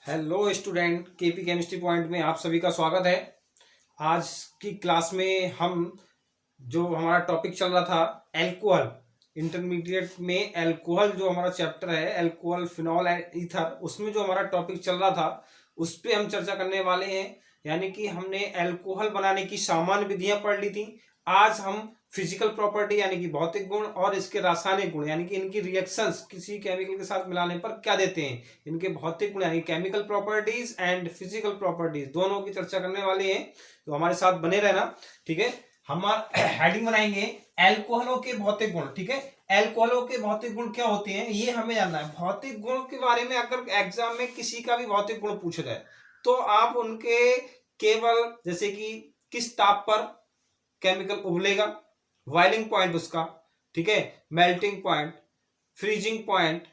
Hello student, KP chemistry point में आप सभी का स्वागत है। आज की क्लास में हम जो हमारा टॉपिक चल रहा था अल्कोहल, इंटरमीडिएट में अल्कोहल जो हमारा चैप्टर है अल्कोहल फिनॉल एंड ईथर, उसमें जो हमारा टॉपिक चल रहा था उस पे हम चर्चा करने वाले हैं। यानी कि हमने अल्कोहल बनाने की सामान्य विधियां पढ़ ली थी। आज हम फिजिकल प्रॉपर्टी यानी कि भौतिक गुण और इसके रासायनिक गुण यानी कि इनकी रिएक्शंस किसी केमिकल के साथ मिलाने पर क्या देते हैं, इनके भौतिक गुण यानी chemical properties and physical properties दोनों की चर्चा करने वाले हैं। तो हमारे साथ बने रहना, ठीक है। हम हेडिंग बनाएंगे अल्कोहलों के भौतिक गुण, ठीक है। अल्कोहलों के भौतिक गुण क्या होते हैं ये हमें जानना है। भौतिक गुण के बारे में अगर एग्जाम में किसी का भी भौतिक गुण पूछा जाए तो आप उनके केवल जैसे कि किस ताप पर केमिकल उबलेगा, बॉइलिंग पॉइंट उसका, ठीक है, मेल्टिंग पॉइंट, फ्रीजिंग पॉइंट,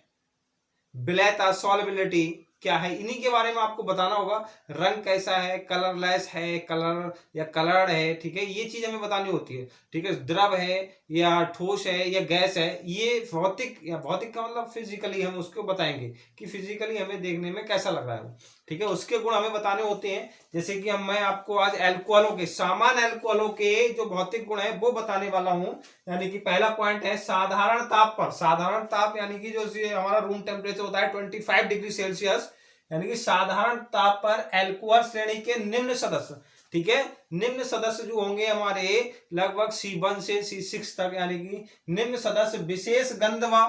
विलेयता सॉल्युबिलिटी क्या है, इन्हीं के बारे में आपको बताना होगा। रंग कैसा है, कलरलेस है, कलर या कलर्ड है, ठीक है, ये चीज हमें बतानी होती है, ठीक है। द्रव है या ठोस है या गैस है, ये भौतिक या भौतिक का मतलब फिजिकली हम उसको बताएंगे कि फिजिकली हमें देखने में कैसा लग रहा है, ठीक है। उसके गुण हमें बताने होते हैं। जैसे कि मैं आपको आज अल्कोहलों के सामान्य अल्कोहलों के जो भौतिक गुण है वो बताने वाला हूं। यानी कि पहला पॉइंट है साधारण ताप पर। साधारण ताप यानी कि जो हमारा रूम टेम्परेचर होता है 25 डिग्री सेल्सियस, यानी कि साधारण ताप पर अल्कोहल श्रेणी के निम्न सदस्य, ठीक है, निम्न सदस्य जो होंगे हमारे लगभग C1 से C6 तक, यानी कि निम्न सदस्य विशेष गंध व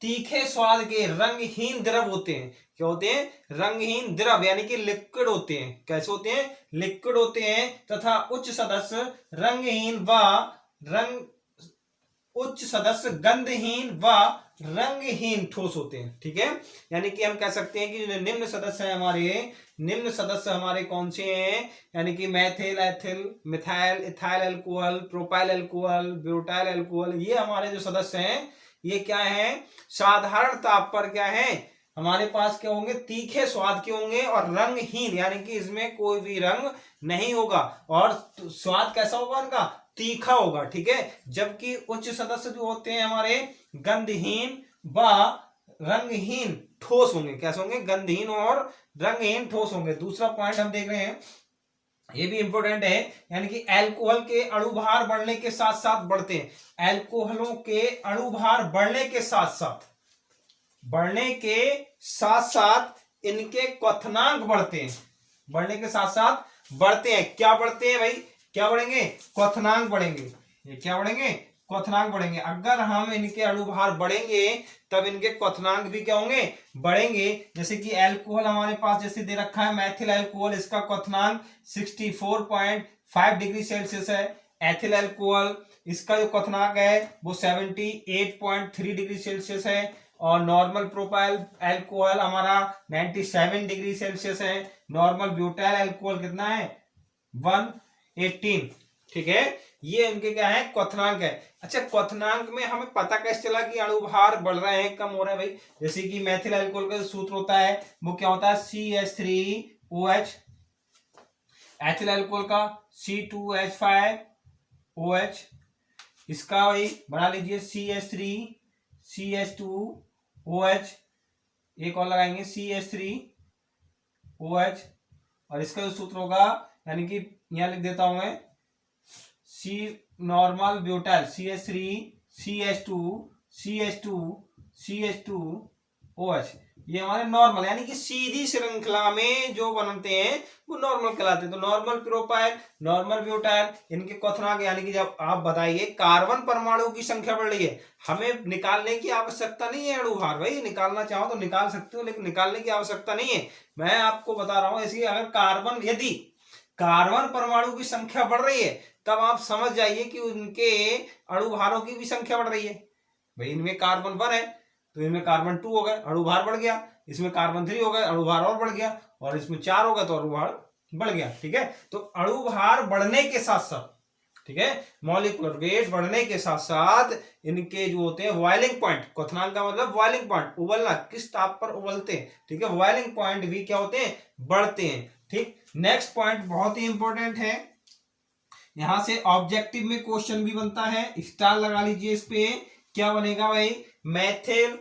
तीखे स्वाद के रंगहीन द्रव होते हैं। क्या होते हैं? रंगहीन द्रव यानी कि लिक्विड होते हैं। कैसे होते हैं? लिक्विड होते हैं। तथा उच्च सदस्य रंगहीन व रंग उच्च सदस्य गंधहीन व रंगहीन ठोस होते हैं, ठीक है। यानी कि हम कह सकते हैं कि जो निम्न सदस्य है हमारे, निम्न सदस्य हमारे कौन से हैं? यानी कि Maithil, ethyl, methyl, ethyl alcohol, propyl alcohol, butyl alcohol, ये हमारे जो सदस्य हैं ये क्या है? साधारण ताप पर क्या है हमारे पास? क्या होंगे? तीखे स्वाद के होंगे और रंगहीन यानी कि इसमें कोई भी रंग नहीं होगा और स्वाद कैसा होगा उनका? तीखा होगा, ठीक है। जबकि उच्च सदस्य जो होते हैं हमारे गंधहीन व रंगहीन ठोस होंगे। कैसे होंगे? गंधहीन और रंगहीन ठोस होंगे। दूसरा पॉइंट हम देख रहे हैं, ये भी इंपॉर्टेंट है, यानी कि अल्कोहल के अणुभार बढ़ने के साथ साथ बढ़ते हैं। अल्कोहलों के अणुभार बढ़ने के साथ साथ इनके क्वथनांक बढ़ते हैं। बढ़ने के साथ साथ बढ़ते हैं। क्या बढ़ते हैं भाई? क्या बढ़ेंगे? क्वथनांक बढ़ेंगे। ये क्या बढ़ेंगे? क्वथनांक बढ़ेंगे। अगर हम इनके अणुभार बढ़ेंगे तब इनके क्वथनांक भी क्या होंगे? बढ़ेंगे। जैसे कि अल्कोहल हमारे पास जैसे दे रखा है मैथिल अल्कोहल, इसका क्वथनांक 64.5 डिग्री सेल्सियस है। एथिल अल्कोहल इसका जो क्वथनांक है वो 78.3 डिग्री सेल्सियस है। और नॉर्मल प्रोपाइल अल्कोहल हमारा 97 डिग्री सेल्सियस है। नॉर्मल ब्यूटाइल अल्कोहल कितना है? 118, ठीक है। ये उनके क्या है? क्वथनांक है। अच्छा, क्वथनांक में हमें पता कैसे चला कि अणुभार बढ़ रहे हैं, कम हो रहे हैं भाई? जैसे कि मैथिल अल्कोहल का सूत्र होता है वो क्या होता है? CH3OH। एथिल अल्कोहल का C2H5OH। इसका वही बना लीजिए CH3CH2OH। एक और लगाएंगे CH3OH। और इसका जो सूत्र होगा यानी कि यहां लिख देता हूं मैं, सी नॉर्मल ब्यूटाइल CH3CH2CH2CH2OH। ये हमारे नॉर्मल यानी कि सीधी श्रृंखला में जो बनते हैं वो नॉर्मल कहलाते हैं। तो नॉर्मल प्रोपाइल, नॉर्मल ब्यूटाइल, इनके क्वथनांक यानी कि जब आप बताइए कार्बन परमाणु की संख्या बढ़ रही है, हमें निकालने की आवश्यकता नहीं है अणुभार। भाई निकालना चाहो तो निकाल सकते हो लेकिन निकालने की आवश्यकता नहीं है। मैं आपको बता रहा हूं इसलिए अगर यदि कार्बन परमाणु की संख्या बढ़ रही है तब आप समझ जाइए कि उनके अणुभारों की भी संख्या बढ़ रही है। भाई इनमें कार्बन 1 है तो इनमें कार्बन 2 हो गए, अणुभार बढ़ गया। इसमें कार्बन 3 हो गए, अणुभार और बढ़ गया। और इसमें 4 हो गए तो अणुभार बढ़ गया, ठीक है। तो अणुभार बढ़ने के साथ साथ, ठीक है, मॉलिक्यूलर वेट बढ़ने के साथ साथ इनके जो होते हैं बॉइलिंग पॉइंट, क्वथनांक का मतलब बॉइलिंग पॉइंट, उबलना, किस ताप पर उबलते हैं, ठीक है, बॉइलिंग पॉइंट भी क्या होते हैं? बढ़ते हैं, ठीक। नेक्स्ट पॉइंट बहुत ही इंपॉर्टेंट है, यहां से ऑब्जेक्टिव में क्वेश्चन भी बनता है, स्टार लगा लीजिए इस पे। क्या बनेगा भाई? Maithil,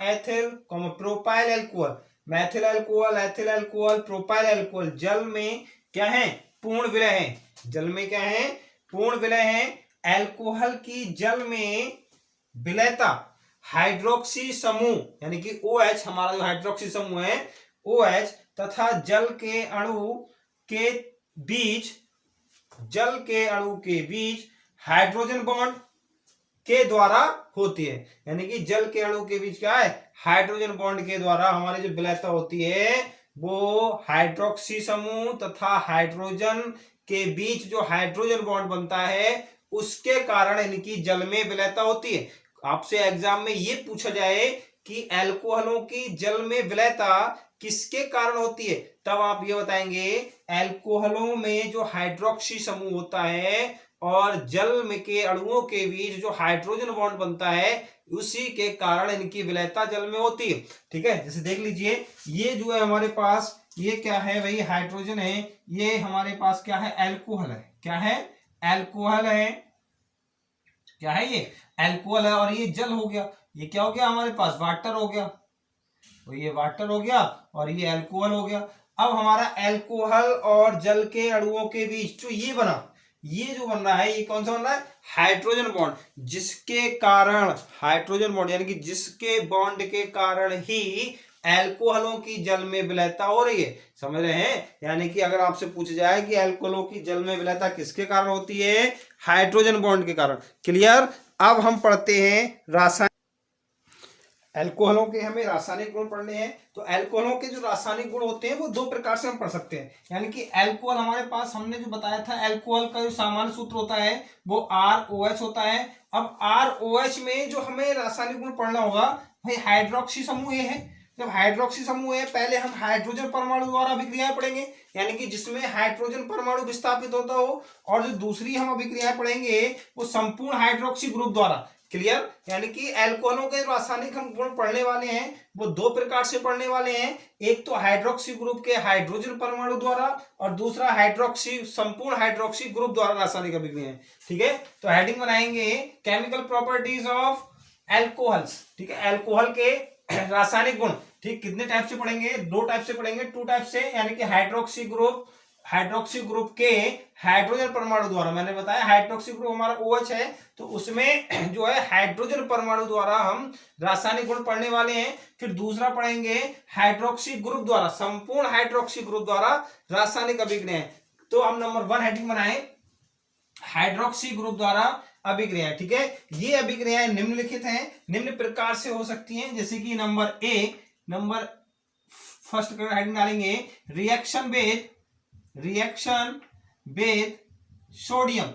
ethyl, propyl alcohol Maithil alcohol, ethyl alcohol, propyl alcohol जल में क्या है, पूर्ण विलय है। जल में क्या है, पूर्ण विलय है। अल्कोहल की जल में विलयता हाइड्रोक्सी समूह यानी कि OH, हमारा जो हाइड्रोक्सी समूह है OH तथा जल के अणु के बीच, जल के अणु के बीच हाइड्रोजन बॉन्ड के द्वारा होती है। यानी कि जल के अणु के बीच क्या है, हाइड्रोजन बॉन्ड के द्वारा हमारी जो विलयता होती है वो हाइड्रोक्सी समूह तथा हाइड्रोजन के बीच जो हाइड्रोजन बॉन्ड बनता है उसके कारण इनकी जल में विलयता होती है। आपसे एग्जाम में ये पूछा जाए कि अल्कोहलों की जल में विलयता किसके कारण होती है, तब आप ये बताएंगे अल्कोहलों में जो हाइड्रोक्सी समूह होता है और जल में के अणुओं के बीच जो हाइड्रोजन बॉन्ड बनता है उसी के कारण इनकी विलयता जल में होती है। ठीक है, जैसे देख लीजिए ये जो है हमारे पास, ये क्या है भाई, हाइड्रोजन है, ये हमारे पास क्या है, अल्कोहल है। क्या है, अल्कोहल है। क्या है ये, अल्कोहल है। और ये जल हो गया, ये क्या हो गया हमारे पास, वाटर हो गया। तो ये वाटर हो गया और ये अल्कोहल हो गया। अब हमारा अल्कोहल और जल के अणुओं के बीच जो ये बना, ये जो बन रहा है ये कौन सा बन रहा है, हाइड्रोजन बॉन्ड, जिसके कारण हाइड्रोजन बॉन्ड यानी कि जिसके बॉन्ड के कारण ही अल्कोहलों की जल में विलयता हो रही है। समझ रहे हैं, यानी कि अगर आपसे पूछा जाए कि अल्कोहलों की जल में विलयता किसके कारण होती है, हाइड्रोजन बॉन्ड के कारण। क्लियर। अब हम पढ़ते हैं रासायनिक, अल्कोहलों के हमें रासायनिक गुण पढ़ने हैं। तो अल्कोहलों के जो रासायनिक गुण होते हैं वो दो प्रकार से हम पढ़ सकते हैं। यानी कि अल्कोहल हमारे पास, हमने जो बताया था अल्कोहल का जो सामान्य सूत्र होता है वो ROH होता है। अब ROH में जो हमें रासायनिक गुण पढ़ना होगा भाई, हाइड्रोक्सी समूह ये है। जब हाइड्रोक्सी समूह है, पहले हम हाइड्रोजन परमाणु द्वारा अभिक्रियाएं पढ़ेंगे, यानी कि जिसमें हाइड्रोजन परमाणु विस्थापित होता हो, और जो दूसरी हम अभिक्रियाएं पढ़ेंगे वो संपूर्ण हाइड्रोक्सी ग्रुप द्वारा। क्लियर। यानी कि अल्कोहलों के रासायनिक हम गुण पढ़ने वाले हैं वो दो प्रकार से पढ़ने वाले हैं, एक तो हाइड्रोक्सी ग्रुप के हाइड्रोजन परमाणु द्वारा और दूसरा हाइड्रोक्सी, संपूर्ण हाइड्रोक्सी ग्रुप द्वारा रासायनिक अभिक्रिया। ठीक है, तो हेडिंग बनाएंगे केमिकल प्रॉपर्टीज ऑफ अल्कोहल्स। ठीक है, अल्कोहल के रासायनिक गुण। ठीक, कितने टाइप से पढ़ेंगे, दो टाइप से पढ़ेंगे, टू टाइप से, यानी कि हाइड्रोक्सी ग्रुप के हाइड्रोजन परमाणु द्वारा। मैंने बताया हाइड्रोक्सी ग्रुप हमारा OH है, तो उसमें जो है हाइड्रोजन परमाणु द्वारा हम रासायनिक गुण पढ़ने वाले हैं। फिर दूसरा पढ़ेंगे हाइड्रोक्सी ग्रुप द्वारा, संपूर्ण हाइड्रोक्सी ग्रुप द्वारा रासायनिक अभिक्रिया। तो हम नंबर 1 हेडिंग बनाए हाइड्रोक्सी ग्रुप द्वारा अभिक्रिया। ठीक है, ये अभिक्रियाएं निम्नलिखित हैं, निम्न प्रकार से हो सकती हैं, जैसे कि number A, number first heading डालेंगे reaction with sodium,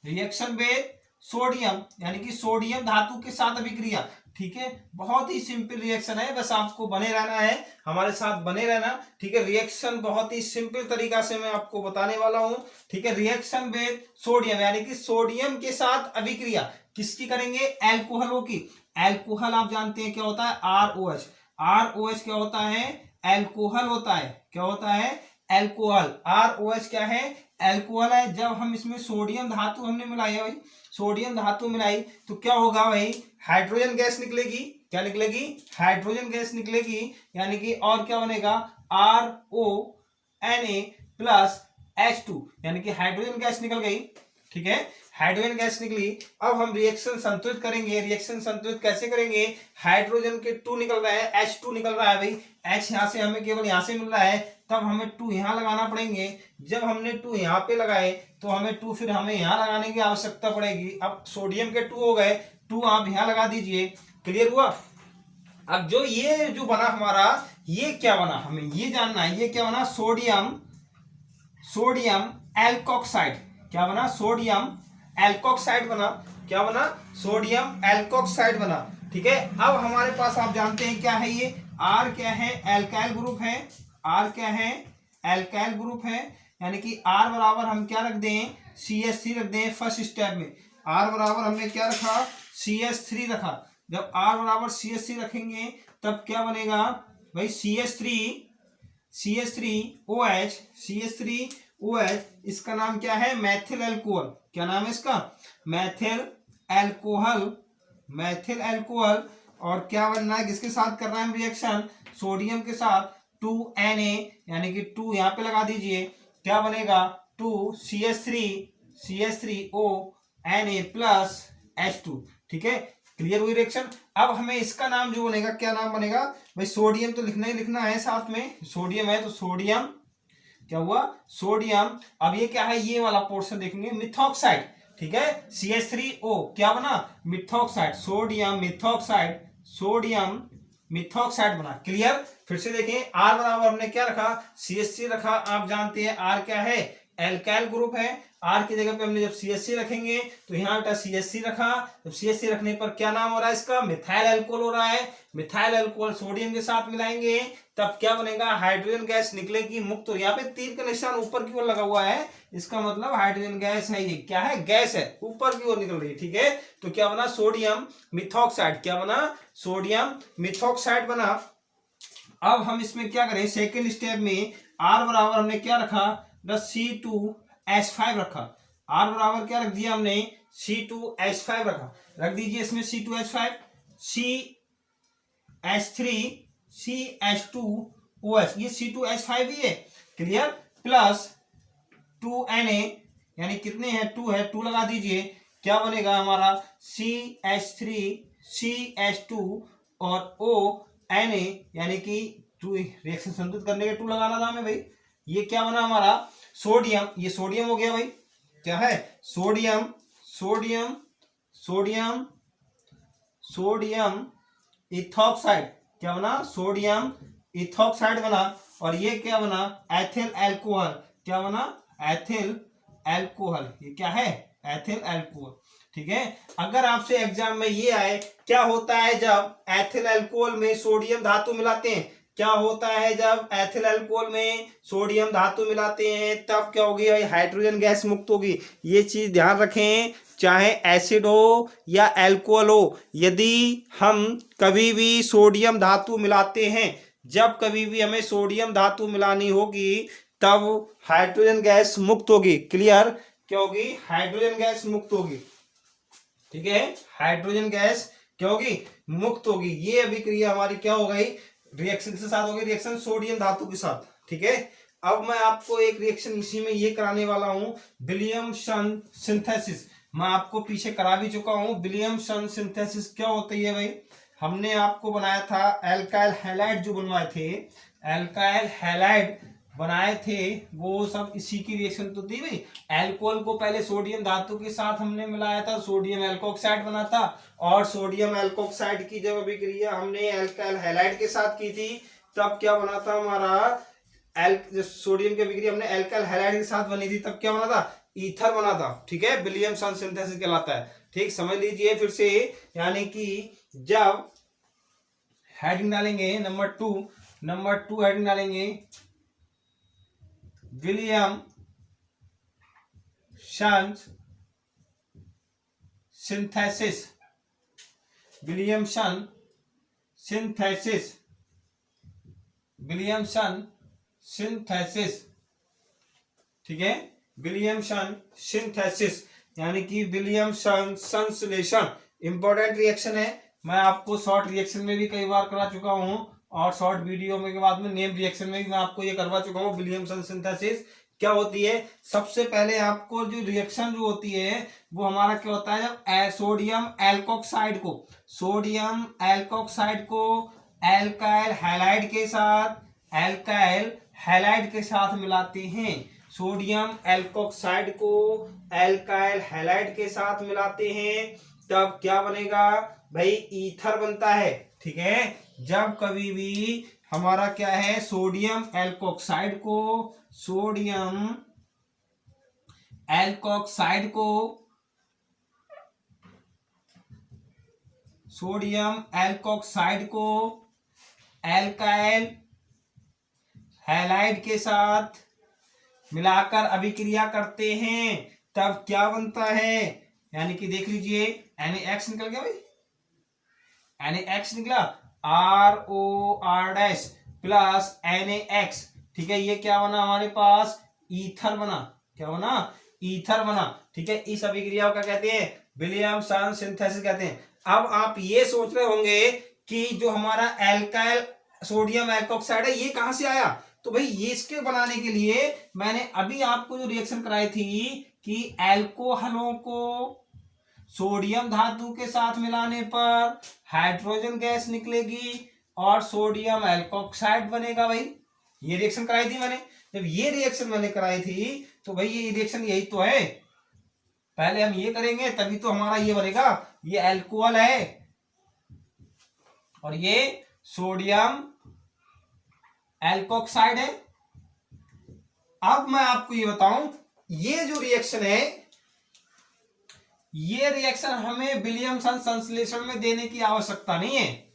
reaction with sodium यानी कि सोडियम धातु के साथ अभिक्रिया। ठीक है, बहुत ही सिंपल रिएक्शन है, बस आपको बने रहना है, हमारे साथ बने रहना। ठीक है, रिएक्शन बहुत ही सिंपल तरीका से मैं आपको बताने वाला हूं। ठीक है, रिएक्शन विद सोडियम यानी कि सोडियम के साथ अभिक्रिया किसकी करेंगे, अल्कोहलों की। अल्कोहल आप जानते हैं क्या होता है, ROH। ROH क्या होता है, अल्कोहल होता है। क्या होता है, अल्कोहल। ROH क्या है, अल्कोहल है। जब हम इसमें सोडियम धातु हमने मिलाई है भाई, सोडियम धातु मिलाई तो क्या होगा भाई, हाइड्रोजन गैस निकलेगी। क्या निकलेगी, हाइड्रोजन गैस निकलेगी, यानी कि और क्या बनेगा, RONA प्लस H2 यानी कि हाइड्रोजन गैस निकल गई। ठीक है, हाइड्रोजन गैस निकली। अब हम रिएक्शन संतुलित करेंगे। रिएक्शन संतुलित कैसे करेंगे, हाइड्रोजन के 2 निकल रहा है, H2 निकल रहा है भाई, H यहाँ से हमें केवल यहाँ से मिल रहा है, तब हमें 2 यहाँ लगाना पड़ेंगे। जब हमने 2 यहाँ पे लगाए तो हमें 2 फिर हमें यहाँ लगाने की आवश्यकता पड़ेगी। अब सोडियम के 2 हो गए, 2 आप यहाँ लगा दीजिए। क्लियर हुआ। अब जो ये जो बना हमारा, ये क्या बना, हमें ये जानना है, ये क्या बना, सोडियम एल्कोक्साइड। क्या बना, सोडियम एल्कोक्साइड बना। क्या बना, सोडियम एल्कोक्साइड बना। ठीक है, अब हमारे पास आप जानते हैं क्या है ये, R क्या है, एल्काइल ग्रुप है। R क्या है, एल्काइल ग्रुप है, यानी कि R बराबर हम क्या रख दें, CH3 रख दें। फर्स्ट स्टेप में R बराबर हमने क्या रखा, CH3 रखा। जब R बराबर CH3 रखेंगे तब क्या बनेगा भाई, CH3OH। इसका नाम क्या है, मैथिल अल्कोहल। क्या नाम है इसका, मैथिल अल्कोहल। और क्या बनना है, किसके साथ कर रहा है हम रिएक्शन, सोडियम के साथ, 2Na यानी कि 2 यहाँ पे लगा दीजिए, क्या बनेगा 2CH3O प्लस H2। ठीक है, क्लियर हुई रिएक्शन। अब हमें इसका नाम जो बनेगा, क्या नाम बनेगा भाई, सोडियम तो लिखना ही लिखना है साथ में, सोडियम है तो सोडियम, क्या हुआ सोडियम। अब ये क्या है, ये वाला पोर्शन देखेंगे मिथॉक्साइड। ठीक है, CH3O क्या बना methoxide, sodium methoxide, sodium methoxide बना। क्लियर, फिर से देखें, R बराबर हमने क्या रखा CH3 रखा, आप जानते हैं R क्या है एल्काइल ग्रुप है। R की जगह पे हमने जब CH3 रखेंगे तो यहाँ बेटा CH3 रखा, जब CH3 रखने पर क्या नाम हो रहा है इसका, मिथाइल अल्कोहल हो रहा है। मिथाइल अल्कोहल सोडियम के साथ मिलाएंगे तब क्या बनेगा, हाइड्रोजन गैस निकलेगी मुक्त। यहाँ पे तीर का निशान ऊपर की ओर लगा हुआ है, इसका मतलब हाइड्रोजन गैस है, ये क्या है गैस है, ऊपर की ओर निकल रही है। ठीक है, तो क्या बना सोडियम मिथॉक्साइड, क्या बना सोडियम मिथॉक्साइड बना। अब हम इसमें क्या करें, सेकेंड स्टेप में R बराबर हमने क्या रखा, C2H5 रखा। R बराबर क्या रख दिया हमने, C2H5 रखा, रख दीजिए इसमें C2H5, CH3 CH2OH, ये C2H5 ही है। क्लियर, प्लस 2Na यानी कितने हैं 2 है, 2 लगा दीजिए, क्या बनेगा हमारा CH3 CH2 और ONA यानी कि 2 रिएक्शन संतुलित करने के 2 लगाना था हमें भाई। ये क्या बना हमारा सोडियम, ये सोडियम हो गया भाई, क्या है sodium sodium sodium sodium ethoxide, क्या बना सोडियम इथॉक्साइड बना। और ये क्या बना एथिल अल्कोहल, क्या बना एथिल अल्कोहल, ये क्या है एथिल अल्कोहल। ठीक है, अगर आपसे एग्जाम में ये आए क्या होता है जब एथिल अल्कोहल में सोडियम धातु मिलाते हैं, क्या होता है जब एथिल अल्कोहल में सोडियम धातु मिलाते हैं तब क्या होगी, हाइड्रोजन गैस मुक्त होगी। ये चीज ध्यान रखें, चाहे एसिड हो या अल्कोहल हो, यदि हम कभी भी सोडियम धातु मिलाते हैं, जब कभी भी हमें सोडियम धातु मिलानी होगी तब हाइड्रोजन गैस मुक्त होगी। क्लियर, क्या होगी हाइड्रोजन गैस मुक्त होगी। ठीक है, हाइड्रोजन गैस क्या होगी मुक्त होगी। ये अभिक्रिया हमारी क्या हो गई, रिएक्शन के साथ हो गई, रिएक्शन सोडियम धातु के साथ। ठीक है, अब मैं आपको एक रिएक्शन इसी में ये कराने वाला हूं, विलियमसन सिंथेसिस। मैं आपको पीछे करा भी चुका हूं। विलियमसन सिंथेसिस क्या होती है भाई, हमने आपको बनाया था एल्काइल हैलाइड जो बनवाए थे, एल्काइल हैलाइड बनाए थे, वो सब इसी की रिएक्शन तो थी भाई। अल्कोहल को पहले सोडियम धातु के साथ हमने मिलाया था, सोडियम एल्कोक्साइड बना था, और सोडियम एल्कोक्साइड की जब अभिक्रिया हमने एल्काइल हैलाइड के साथ की थी तब क्या बना था हमारा सोडियम की अभिक्रिया हमने एल्काइल हैलाइड के साथ बनी थी तब क्या बना था ईथर बना था। ठीक है, विलियमसन सिंथेसिस कहलाता है। ठीक, समझ लीजिए फिर से, यानी कि जब हेडिंग डालेंगे नंबर 2 हेडिंग डालेंगे Williamson synthesis, Williamson synthesis, Williamson synthesis. ठीक है, विलियमसन सिंथेसिस यानी कि विलियमसन संश्लेषण इंपॉर्टेंट रिएक्शन है। मैं आपको शॉर्ट रिएक्शन में भी कई बार करा चुका हूं और शॉर्ट वीडियो में के बाद में नेम रिएक्शन में भी मैं आपको ये करवा चुका हूं। विलियमसन सिंथेसिस क्या होती है, सबसे पहले आपको जो रिएक्शन जो होती है वो हमारा क्या होता है, जब सोडियम एल्कोक्साइड को एल्काइल हैलाइड के साथ मिलाते हैं, सोडियम एल्कोक्साइड को एल्काइल हैलाइड के साथ मिलाते हैं तब क्या बनेगा भाई ईथर बनता है। ठीक है, जब कभी भी हमारा क्या है सोडियम एल्कोक्साइड को एल्काइल हैलाइड के साथ मिलाकर अभिक्रिया करते हैं तब क्या बनता है, यानी कि देख लीजिए NaX निकल गया भाई, NaX निकला, ROR' प्लस NaX। ठीक है, ये क्या बना हमारे पास ईथर बना, क्या बना ईथर बना। ठीक है, इस अभिक्रिया का कहते हैं विलियमसन सिंथेसिस कहते हैं। अब आप ये सोच रहे होंगे कि जो हमारा एल्काइल सोडियम एल्कोक्साइड है, ये कहां से आया? तो भाई ये इसके बनाने के लिए मैंने अभी आपको जो रिएक्शन कराई थी कि एल्कोहलों को सोडियम धातु के साथ मिलाने पर हाइड्रोजन गैस निकलेगी और सोडियम एल्कोक्साइड बनेगा। भाई ये रिएक्शन कराई थी मैंने। जब ये रिएक्शन मैंने कराई थी तो भाई ये रिएक्शन यही तो है, पहले हम ये करेंगे तभी तो हमारा ये बनेगा। ये एल्कोहल है और ये सोडियम एल्कोक्साइड है। अब मैं आपको ये बताऊं, ये जो रिएक्शन है, ये रिएक्शन हमें विलियमसन संश्लेषण में देने की आवश्यकता नहीं है।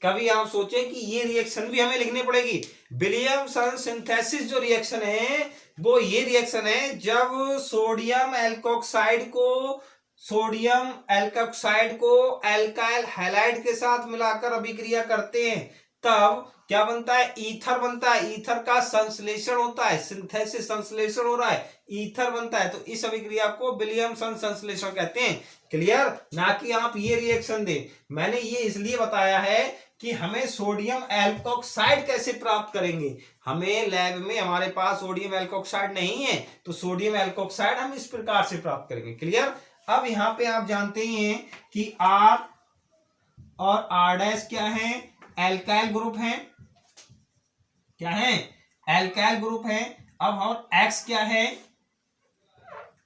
कभी आप सोचे कि ये रिएक्शन भी हमें लिखनी पड़ेगी। विलियमसन सिंथेसिस जो रिएक्शन है वो ये रिएक्शन है जब सोडियम एल्कोक्साइड को एल्काइल हैलाइड के साथ मिलाकर अभिक्रिया करते हैं, तब क्या बनता है? ईथर बनता है। ईथर का संश्लेषण होता है, सिंथेसिस, संश्लेषण हो रहा है, ईथर बनता है। तो इस अभिक्रिया को विलियमसन संश्लेषण कहते हैं। क्लियर? ना कि आप ये रिएक्शन दे। मैंने ये इसलिए बताया है कि हमें सोडियम एल्कोक्साइड कैसे प्राप्त करेंगे। हमें लैब में हमारे पास सोडियम एल्कोक्साइड नहीं है, तो सोडियम एल्कोक्साइड हम इस प्रकार से प्राप्त करेंगे। क्लियर? अब यहां पे आप जानते ही हैं कि R और R' क्या है? एल्काइल ग्रुप है। क्या है? एल्काइल ग्रुप है। अब और X क्या है?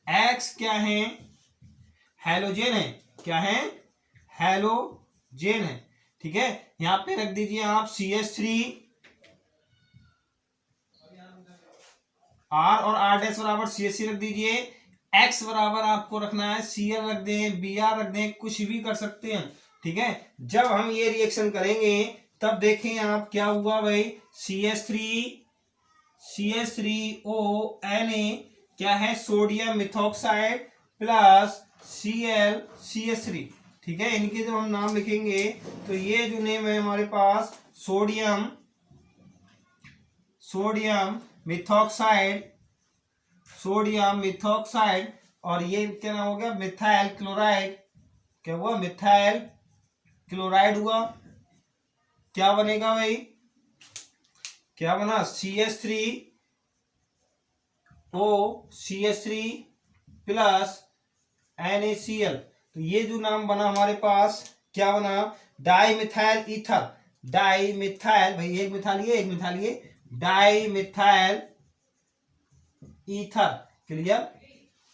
X क्या है? हैलोजेन है। क्या है? हैलोजेन है। ठीक है, यहां पे रख दीजिए आप CH3, R और R' बराबर CH3 रख दीजिए। X बराबर आपको रखना है Cl रख दें, Br रख दें, कुछ भी कर सकते हैं। ठीक है, जब हम ये रिएक्शन करेंगे तब देखें आप क्या हुआ भाई। CH3ONa क्या है? Sodium methoxide plus ClCH3। ठीक है, इनके जब हम नाम लिखेंगे तो ये जो नेम है हमारे पास सोडियम मिथॉक्साइड और ये क्या नाम हो गया? Methyl chloride. क्या हुआ? मिथाइल क्लोराइड हुआ। क्या बनेगा भाई? क्या बना? CH3O plus NaCl। तो ये जो नाम बना हमारे पास क्या बना? Di methyl ether. Di methyl, भाई एक मिथाइल ये डाई मिथाइल ईथर। क्लियर?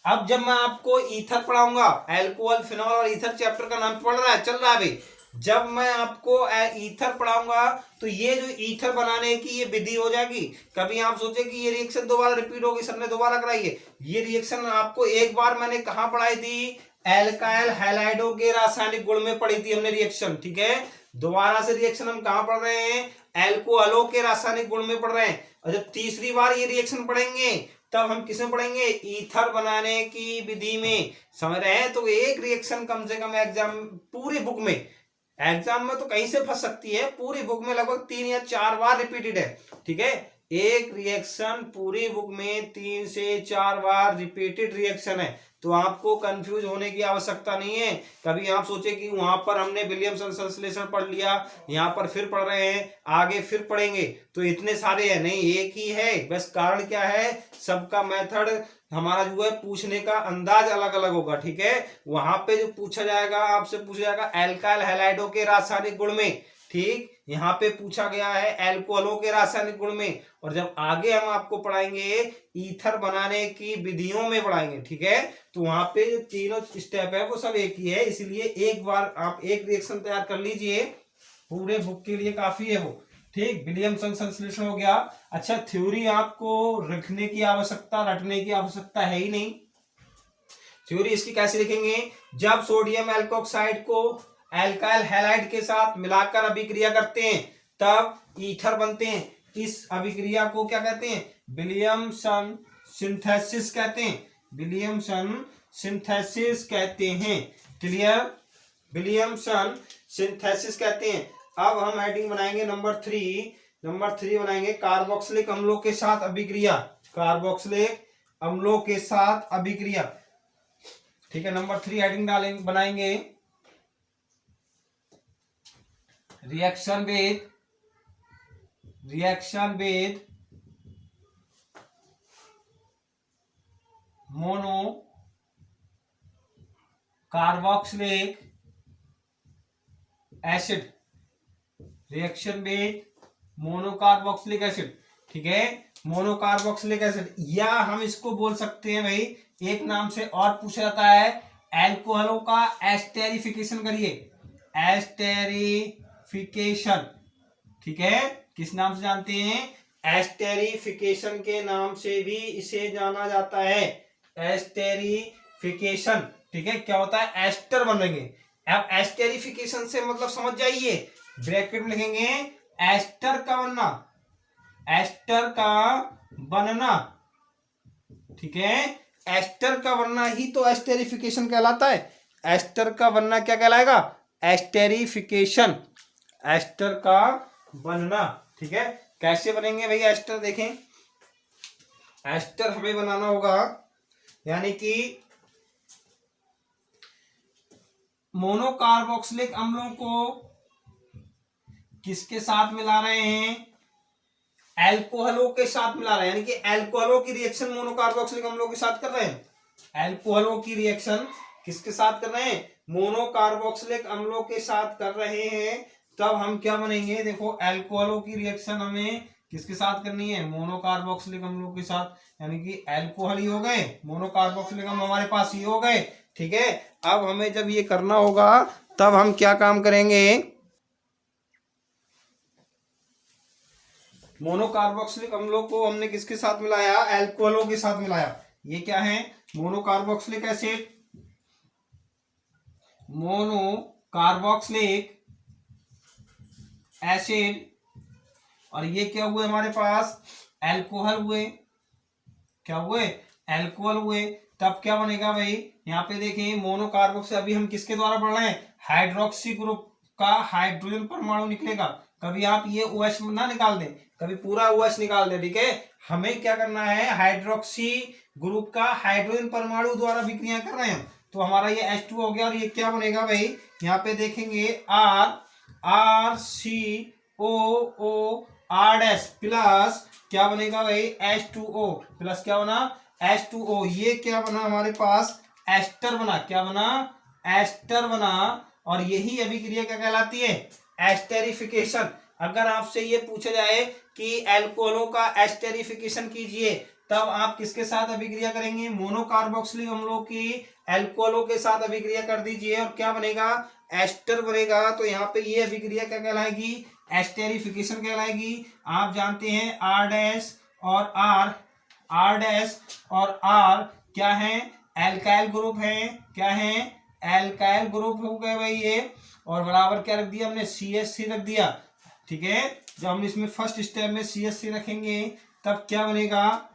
अब जब मैं आपको ईथर पढ़ाऊंगा, एल्कोहल, फिनॉल और ईथर चैप्टर का नाम पढ़ रहा है, चल रहा है भाई। जब मैं आपको ईथर पढ़ाऊंगा तो ये जो ईथर बनाने की ये विधि हो जाएगी। कभी आप सोचे कि ये रिएक्शन दोबारा रिपीट होगी, सर ने दोबारा कराई है। ये रिएक्शन आपको एक बार मैंने कहां पढ़ाई थी? एल्काइल हैलाइडों के रासायनिक गुण में पढ़ी थी हमने रिएक्शन। ठीक है, दोबारा से रिएक्शन हम कहां पढ़ रहे हैं? एल्कोहलों के रासायनिक गुण में पढ़ रहे हैं। और जब तीसरी बार ये रिएक्शन पढ़ेंगे तब हम किसमें पढ़ेंगे? ईथर बनाने की विधि में। समझ रहे हैं? तो एक रिएक्शन कम से कम एग्जाम पूरी बुक में, एग्जाम में तो कहीं से फंस सकती है, पूरी बुक में लगभग 3 या 4 बार रिपीटेड है। ठीक है, एक रिएक्शन पूरी बुक में 3 से 4 बार रिपीटेड रिएक्शन है। तो आपको कंफ्यूज होने की आवश्यकता नहीं है। कभी आप सोचे कि वहां पर हमने विलियमसन संश्लेषण पढ़ लिया, यहाँ पर फिर पढ़ रहे हैं, आगे फिर पढ़ेंगे, तो इतने सारे हैं नहीं, एक ही है। बस कारण क्या है? सबका मेथड हमारा जो है पूछने का अंदाज अलग अलग होगा। ठीक है, वहां पे जो पूछा जाएगा, आपसे पूछा जाएगा एल्काइल हैलाइडों के रासायनिक गुण में। ठीक, यहाँ पे पूछा गया है एल्कोहलों के रासायनिक गुण में। और जब आगे हम आपको पढ़ाएंगे ईथर बनाने की विधियों में पढ़ाएंगे। ठीक है, तो वहां पे जो तीनों स्टेप है वो सब एक ही है। इसलिए एक बार आप एक रिएक्शन तैयार कर लीजिए, पूरे बुक के लिए काफी है वो। ठीक, विलियमसन संश्लेषण हो गया। अच्छा, थ्योरी आपको रखने की आवश्यकता, रटने की आवश्यकता है ही नहीं। थ्योरी इसकी कैसे लिखेंगे? जब सोडियम एल्कोक्साइड को एल्काइल हैलाइड के साथ मिलाकर अभिक्रिया करते हैं तब ईथर बनते हैं। इस अभिक्रिया को क्या कहते हैं? विलियमसन सिंथेसिस कहते हैं। विलियमसन सिंथेसिस कहते हैं। क्लियर? विलियमसन सिंथेसिस कहते हैं। अब हम हेडिंग बनाएंगे नंबर 3 बनाएंगे कार्बोक्सिलिक अम्लों के साथ अभिक्रिया। कार्बोक्सिलिक अम्लों के साथ अभिक्रिया। ठीक है, नंबर 3 हेडिंग डालेंगे, बनाएंगे reaction with reaction with mono carboxylic acid, reaction with monocarboxylic acid, ठीक है, मोनोकार्बोक्सिलिक एसिड, या हम इसको बोल सकते हैं भाई एक नाम से और पूछा जाता है एल्कोहलों का एस्टेरिफिकेशन करिए, एस्टेरिफिकेशन, ठीक है, किस नाम से जानते हैं, एस्टेरिफिकेशन के नाम से भी इसे जाना जाता है, एस्टेरिफिकेशन, ठीक है, क्या होता है, एस्टर बनेंगे, अब एस्टेरिफिकेशन से मतलब समझ जाइए, ब्रैकेट में लिखेंगे एस्टर का बनना, एस्टर का बनना, ठीक है, एस्टर का बनना ही तो एस्टेरिफिकेशन कहलाता है, एस्टर का बनना क्या कहलाएगा, एस्टेरिफिकेशन, एस्टर का बनना, ठीक है, कैसे बनेंगे भैया एस्टर, देखें, एस्टर हमें बनाना होगा, यानी कि मोनोकार्बोक्सिलिक अम्लों को किसके साथ मिला रहे हैं, एल्कोहलों के साथ मिला रहे हैं, यानी कि एल्कोहलों की रिएक्शन मोनोकार्बोक्सिलिक अम्लों के साथ कर रहे हैं, एल्कोहलों की रिएक्शन किसके साथ कर रहे हैं, मोनोकार्बोक्सिलिक अम्लों के साथ कर रहे हैं, तब हम क्या बनेंगे, देखो एल्कोहलों की रिएक्शन हमें किसके साथ करनी है, मोनोकार्बोक्सिलिक अम्लों के साथ, यानी कि एल्कोहल ही हो गए, मोनोकार्बोक्सिलिक अम्ल हमारे पास ही हो गए, ठीक है, अब हमें जब ये करना होगा तब हम क्या काम करेंगे, मोनोकार्बोक्सिलिक अम्लों को हमने किसके साथ मिलाया, एल्कोहलों के साथ मिलाया, ये क्या है, मोनोकार्बोक्सिलिक एसिड, मोनोकार्बोक्सिलिक एसिड, और ये क्या हुए हमारे पास, एल्कोहल हुए, क्या हुए, एल्कोहल हुए, तब क्या बनेगा भाई, यहाँ पे देखें मोनोकार्बोक्सिल, अभी हम किसके द्वारा पढ़ रहे हैं, हाइड्रोक्सी ग्रुप का हाइड्रोजन परमाणु निकलेगा, कभी आप ये OH ना निकाल दें, कभी पूरा OH निकाल दें, ठीक है, हमें क्या करना है, हाइड्रोक्सी ग्रुप का हाइड्रोजन परमाणु द्वारा विक्रिया कर रहे हैं, तो हमारा ये H2 हो गया, और ये क्या बनेगा भाई, यहाँ पे देखेंगे RCOO R- प्लस क्या बनेगा भाई, H2O प्लस क्या बना, H2O, ये क्या बना हमारे पास, एस्टर बना, क्या बना, एस्टर बना, और यही अभिक्रिया क्या कहलाती है, एस्टेरिफिकेशन। अगर आपसे ये पूछा जाए कि एल्कोहलों का एस्टेरिफिकेशन कीजिए, तब आप किसके साथ अभिक्रिया करेंगे, मोनोकार्बोक्सिलिक अम्लों की एल्कोहलों के साथ अभिक्रिया कर दीजिए, और क्या बनेगा, एस्टर बनेगा, तो यहाँ पे ये अभिक्रिया क्या कहलाएगी, एस्टेरिफिकेशन कहलाएगी। आप जानते हैं R- और R क्या है, एल्काइल ग्रुप है, क्या है, एल्काइल ग्रुप हो गए भाई ये, और बराबर क्या रख दिया हमने, CH3 रख दिया, ठीक है, जब हम इसमें फर्स्ट स्टेप में CH3 रखेंगे तब क्या बनेगा,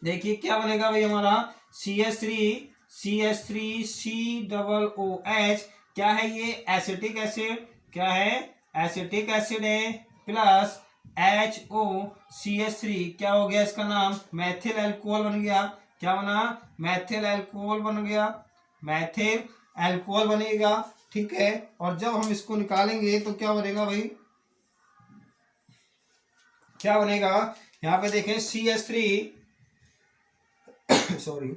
देखिए क्या बनेगा भाई हमारा, CH3COOH, क्या है ये, एसिटिक एसिड, क्या है, एसिटिक एसिड है, प्लस HOCH3, क्या हो गया इसका नाम, मैथिल एल्कोहल बन गया, क्या बना, मैथिल एल्कोहल बन गया, मैथिल एल्कोहल बनेगा, ठीक है, और जब हम इसको निकालेंगे तो क्या बनेगा भाई, क्या बनेगा, यहाँ पे देखें CH3 sorry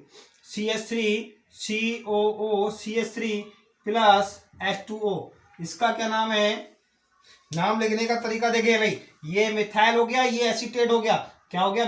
CH3COO CH3 plus H2O, इसका क्या नाम है, नाम लिखने का तरीका देखिए भाई, ये मिथाइल हो गया, ये एसीटेट हो गया, क्या हो गया,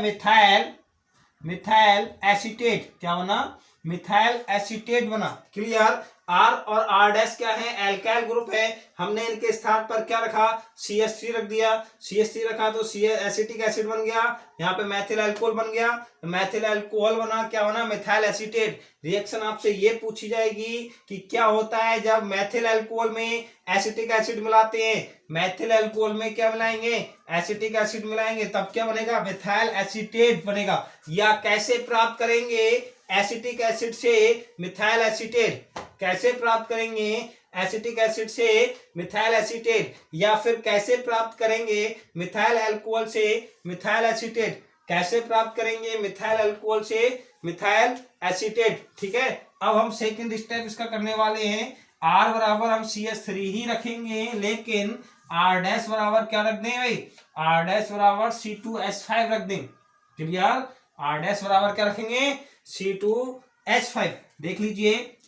मिथाइल एसीटेट, क्या बना, मिथाइल एसीटेट बना, क्लियर। R और R- क्या है, एल्काइल ग्रुप है, हमने इनके स्थान पर क्या रखा, CH3 रख दिया, CH3 रखा तो एसिटिक एसिड बन गया, यहाँ पे मैथिल अल्कोहल बन गया, मैथिल अल्कोहल बना, क्या बना, मिथाइल एसीटेट। रिएक्शन आपसे ये पूछी जाएगी कि क्या होता है जब मैथिल अल्कोहल में एसिटिक एसिड मिलाते हैं, मैथिल अल्कोहल में क्या मिलाएंगे, एसिटिक एसिड मिलाएंगे, तब क्या बनेगा, मिथाइल एसीटेट बनेगा। या कैसे प्राप्त करेंगे एसिटिक एसिड से मिथाइल एसीटेट, कैसे प्राप्त करेंगे एसिटिक एसिड से मिथाइल एसीटेट, या फिर कैसे प्राप्त करेंगे मिथाइल अल्कोहल से मिथाइल एसीटेट, कैसे प्राप्त करेंगे मिथाइल अल्कोहल से मिथाइल एसीटेट, ठीक है। अब हम सेकंड स्टेप इसका करने वाले हैं, R बराबर हम CH3 ही रखेंगे, लेकिन आर डैश बराबर क्या रख दें भाई, आर डैश बराबर C2H5 रख दें। क्लियर, आर डैश बराबर क्या रखेंगे, C2H5। देख लीजिए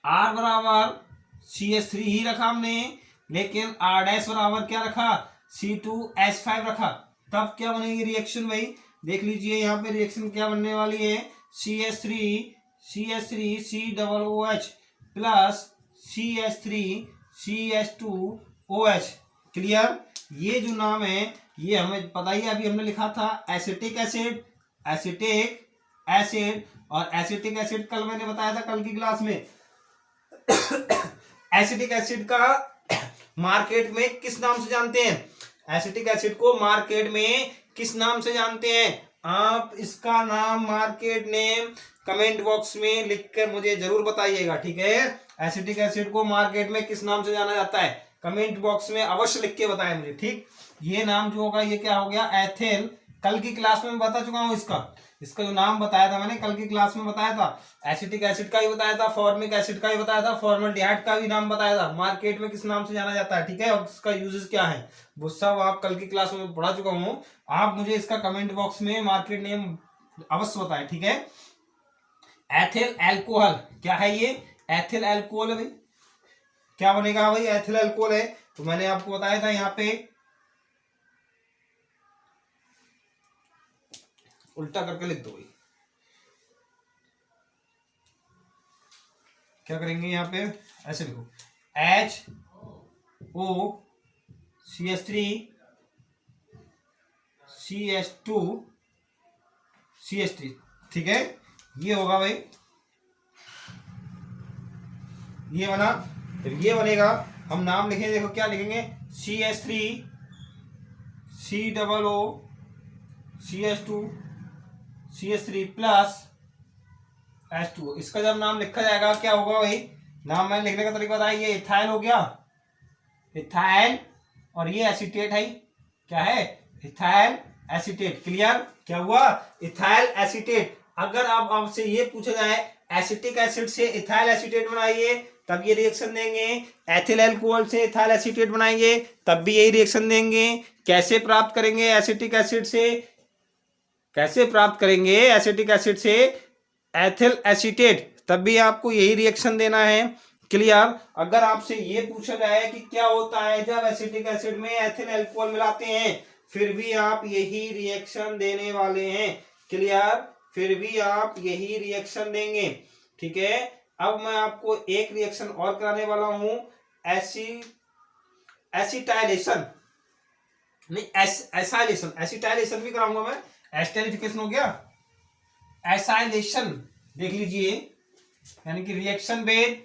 आर बराबर CH3 ही रखा हमने, लेकिन आर डैश बराबर क्या रखा, C2H5 रखा। तब क्या बनेगी रिएक्शन भाई, देख लीजिए यहाँ पे रिएक्शन क्या बनने वाली है, CH3 COOH plus CH3CH2OH। Clear, ये जो नाम है ये हमें पता ही है, अभी हमने लिखा था एसिटिक एसिड, एसिटिक एसिड, और एसिटिक एसिड कल मैंने बताया था कल की क्लास में एसिटिक एसिड का मार्केट में किस नाम से जानते हैं, एसिटिक एसिड को मार्केट में किस नाम से जानते हैं, आप इसका नाम मार्केट नेम कमेंट बॉक्स में लिखकर मुझे जरूर बताइएगा। ठीक है, एसिटिक एसिड को मार्केट में किस नाम से जाना जाता है, कमेंट बॉक्स में अवश्य लिख के बताएं मुझे। ठीक, ये नाम जो होगा ये क्या हो गया, एथिल। कल की क्लास में बता चुका हूं इसका जो नाम बताया था मैंने कल की क्लास में बताया था, एसिटिक एसिड का ही बताया था, फॉर्मिक एसिड का ही बताया था, फॉर्मल्डिहाइड का भी नाम बताया था, मार्केट में किस नाम से जाना जाता है। ठीक है, और इसका यूजेस क्या है वो सब आप कल की क्लास में पढ़ा चुका हूँ। आप मुझे इसका कमेंट बॉक्स में मार्केट नेम अवश्य बताएं। ठीक है, एथिल एल्कोहल क्या है, ये एथिल एल्कोहल है भाई। क्या बनेगा भाई, एथिल एल्कोहल है। तो मैंने आपको बताया था यहाँ पे उल्टा करके लिख दो भाई, क्या करेंगे यहाँ पे, ऐसे लिखो HOCH3 CH2 CH3। ठीक है, ये होगा भाई, ये बना। फिर ये बनेगा, हम नाम लिखेंगे, देखो क्या लिखेंगे, CH3 COO CH2 CH3 plus H2। इसका जब नाम लिखा जाएगा क्या होगा भाई, नाम मैंने लिखने का तरीका बताया, ये इथाइल हो गया, इथाइल, और ये एसीटेट है, क्या है, इथाइल एसीटेट। क्लियर, क्या हुआ, इथाइल एसीटेट। अगर अब आपसे ये पूछा जाए एसिटिक एसिड से इथाइल एसीटेट बनाइए तब ये रिएक्शन देंगे, एथिल अल्कोहल से इथाइल एसीटेट बनाएंगे तब भी यही रिएक्शन देंगे। कैसे प्राप्त करेंगे एसिटिक एसिड से, कैसे प्राप्त करेंगे एसिटिक एसिड से एथिल एसीटेट, तब भी आपको यही रिएक्शन देना है। क्लियर, अगर आपसे ये पूछा जाए कि क्या होता है जब एसिटिक एसिड में एथिल अल्कोहल मिलाते हैं, फिर भी आप यही रिएक्शन देने वाले हैं। क्लियर, फिर भी आप यही रिएक्शन देंगे। ठीक है, अब मैं आपको एक रिएक्शन और कराने वाला हूं, एसिटाइलेशन नहीं, एसाइलेशन, एसिटाइलेशन भी कराऊंगा मैं, एस्टेरिफिकेशन हो गया, एसाइलेशन देख लीजिए, यानी कि reaction with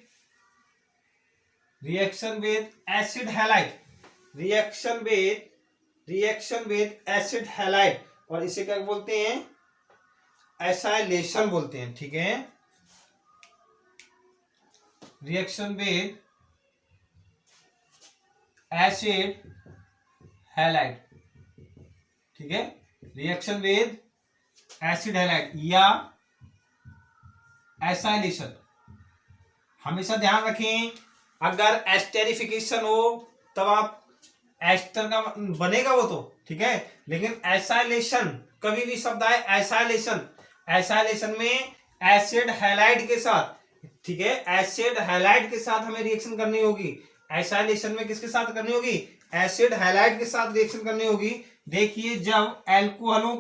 acid halide, reaction with acid halide, और इसे क्या बोलते हैं, एसाइलेशन बोलते हैं। ठीक है, रिएक्शन विद एसिड हैलाइड। ठीक है, रिएक्शन विद एसिड हैलाइड या एसाइलेशन। हमेशा ध्यान रखें, अगर एस्टेरिफिकेशन हो तब आप एस्टर का बनेगा वो तो ठीक है, लेकिन एसाइलेशन कभी भी शब्द आए एसाइलेशन, एसाइलेशन में एसिड हैलाइड के साथ, ठीक है, एसिड हैलाइड के साथ हमें रिएक्शन करनी होगी। एसाइलेशन में किसके साथ करनी होगी, एसिड हैलाइड के साथ रिएक्शन करनी होगी। देखिए जब एल्कोहलों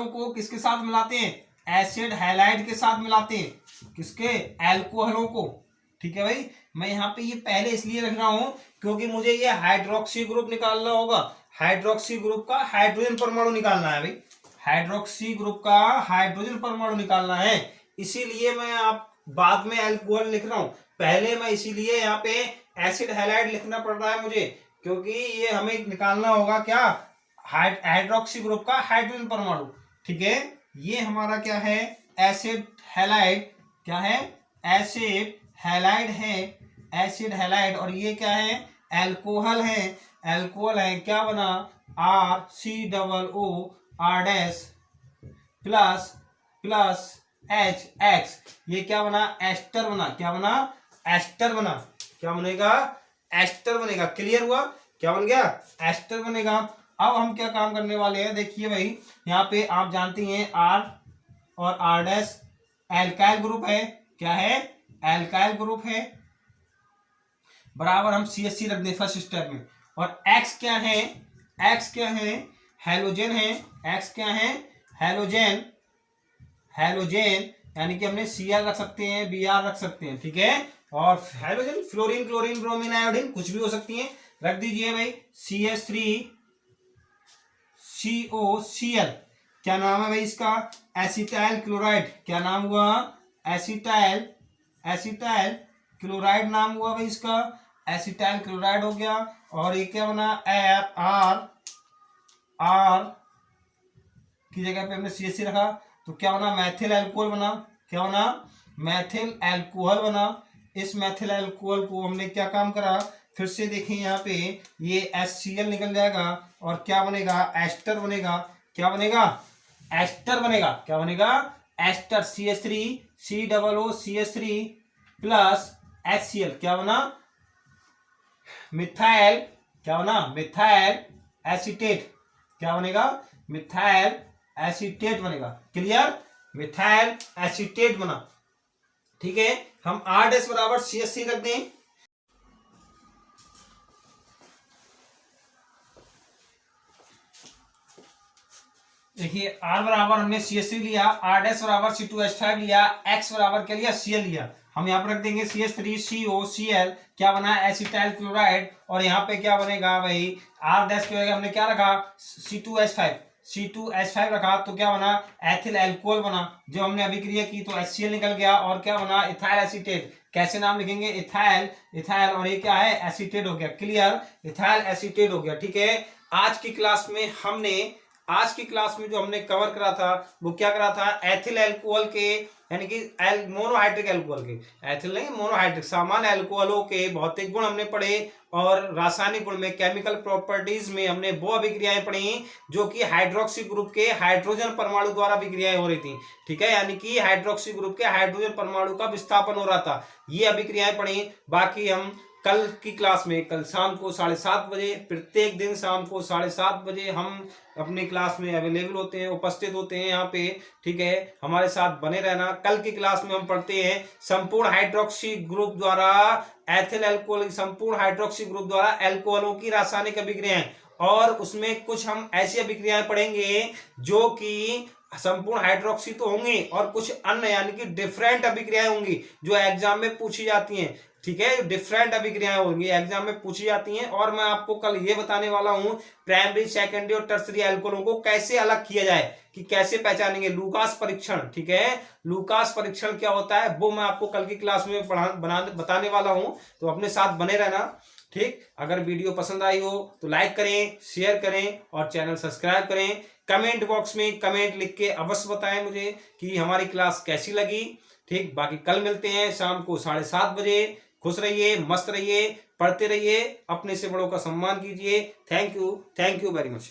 को किसके साथ मिलाते हैं, एसिड हैलाइड के साथ मिलाते हैं, किसके, एल्कोहलों को। ठीक है भाई, मैं यहाँ पे ये पहले इसलिए रख रहा हूं क्योंकि मुझे ये हाइड्रोक्सी ग्रुप निकालना होगा, हाइड्रोक्सी ग्रुप का हाइड्रोजन परमाणु निकालना है भाई, हाइड्रोक्सी ग्रुप का हाइड्रोजन परमाणु निकालना है, इसीलिए मैं आप बाद में अल्कोहल लिख रहा हूं, पहले मैं इसीलिए यहाँ पे एसिड हैलाइड लिखना पड़ रहा है मुझे, क्योंकि ये हमें निकालना होगा क्या, हाइड्रोक्सी ग्रुप का हाइड्रोजन परमाणु। ठीक है, ये हमारा क्या है, एसिड हैलाइड, क्या है, एसिड हैलाइड है, एसिड हैलाइड, और ये क्या है, एल्कोहल है, एल्कोहल है, क्या बना, RCOO R dash plus plus H x, ये क्या बना, एस्टर बना, क्या बना, एस्टर बना, क्या बनेगा, एस्टर बनेगा। क्लियर हुआ, क्या बन गया, एस्टर बनेगा। अब हम क्या काम करने वाले हैं, देखिए भाई यहाँ पे आप जानते हैं आर और आर डैश एल्काइल ग्रुप है, क्या है, एल्काइल ग्रुप है, बराबर हम CH3 रख दें फर्स्ट स्टेप में। और एक्स क्या है, एक्स क्या है, हेलोजन है, एक्स क्या है, हेलोजन, हेलोजन यानी कि हमने Cl रख सकते हैं, Br रख सकते हैं, ठीक है। और halogen fluorine chlorine bromine iodine कुछ भी हो सकती है, रख दीजिए भाई CH3COCl, क्या नाम है भाई इसका, एसिटाइल क्लोराइड, क्या नाम हुआ, एसिटाइल, एसिटाइल क्लोराइड नाम हुआ भाई इसका, एसिटाइल क्लोराइड हो गया। और ये क्या बना, आर, आर की जगह पे हमने CH3 रखा तो क्या बना, मैथिल एल्कोहल बना, क्या बना, मैथिल एल्कोहल बना। इस मैथिल एल्कोहल को हमने क्या काम करा, फिर से देखें यहाँ पे ये HCl निकल जाएगा और क्या बनेगा, एस्टर बनेगा, क्या बनेगा, एस्टर बनेगा, क्या बनेगा, ester, CH3 COOCH3 plus HCl, क्या बना, मिथाइल, क्या बना, मिथाइल एसीटेट, क्या बनेगा, मिथाइल एसीटेट बनेगा। क्लियर, मिथाइल एसीटेट बना, ठीक है। हम R डैश बराबर CH3 रख दें, देखिए R बराबर हमने CH3 लिया, R डैश बराबर C2H5 लिया, X बराबर क्या लिया, Cl लिया। हम यहाँ पर रख देंगे CH3COCl, क्या बना, एसिटाइल क्लोराइड। और यहाँ पे क्या बनेगा भाई, R डैश की जगह हमने क्या रखा, C2H5 रखा तो क्या बना, एथिल एल्कोहल बना। जो हमने अभिक्रिया की तो HCl निकल गया और क्या बना, इथाइल एसीटेट। कैसे नाम लिखेंगे, इथाइल, इथाइल, और ये क्या है, एसीटेट हो गया। क्लियर, इथाइल एसीटेट हो गया, ठीक है। आज की क्लास में जो हमने कवर करा था वो क्या करा था, एथिल एल्कोहल के यानी कि मोनोहाइड्रिक एल्कोहल के, एथिल नहीं मोनोहाइड्रिक, सामान्य एल्कोहलों के भौतिक गुण हमने पढ़े और रासायनिक गुण में केमिकल प्रॉपर्टीज में हमने वो अभिक्रियाएं पढ़ी जो कि हाइड्रोक्सी ग्रुप के हाइड्रोजन परमाणु द्वारा अभिक्रियाएं हो रही थी, ठीक है। यानी कि हाइड्रोक्सी ग्रुप के हाइड्रोजन परमाणु का विस्थापन हो रहा था, ये अभिक्रियाएं पढ़ी। बाकी हम कल की क्लास में, कल शाम को 7:30 बजे, प्रत्येक दिन शाम को 7:30 बजे हम अपनी क्लास में अवेलेबल होते हैं, उपस्थित होते हैं यहाँ पे, ठीक है। हमारे साथ बने रहना। कल की क्लास में हम पढ़ते हैं संपूर्ण हाइड्रोक्सी ग्रुप द्वारा एथिल एल्कोहल, संपूर्ण हाइड्रोक्सी ग्रुप द्वारा एल्कोहलों की रासायनिक अभिक्रियाएं, और उसमें कुछ हम ऐसी अभिक्रियाएं पढ़ेंगे जो कि संपूर्ण हाइड्रोक्सी तो होंगी और कुछ अन्य यानी कि डिफरेंट अभिक्रियाएं होंगी जो एग्जाम में पूछी जाती हैं, ठीक है। डिफरेंट अभिक्रियाएं होंगी, एग्जाम में पूछी जाती हैं। और मैं आपको कल ये बताने वाला हूं प्राइमरी, सेकेंडरी और टर्सरी एल्कोहलों को कैसे अलग किया जाए, कि कैसे पहचानेंगे, लूकास परीक्षण, ठीक है। लूकास परीक्षण क्या होता है वो मैं आपको कल की क्लास में बताने वाला हूं, तो अपने साथ बने रहना, ठीक। अगर वीडियो पसंद आई हो तो लाइक करें, शेयर करें और चैनल सब्सक्राइब करें। कमेंट बॉक्स में कमेंट लिख के अवश्य बताएं मुझे कि हमारी क्लास कैसी लगी, ठीक। बाकी कल मिलते हैं शाम को 7:30 बजे। खुश रहिए, मस्त रहिए, पढ़ते रहिए, अपने से बड़ों का सम्मान कीजिए। Thank you very much.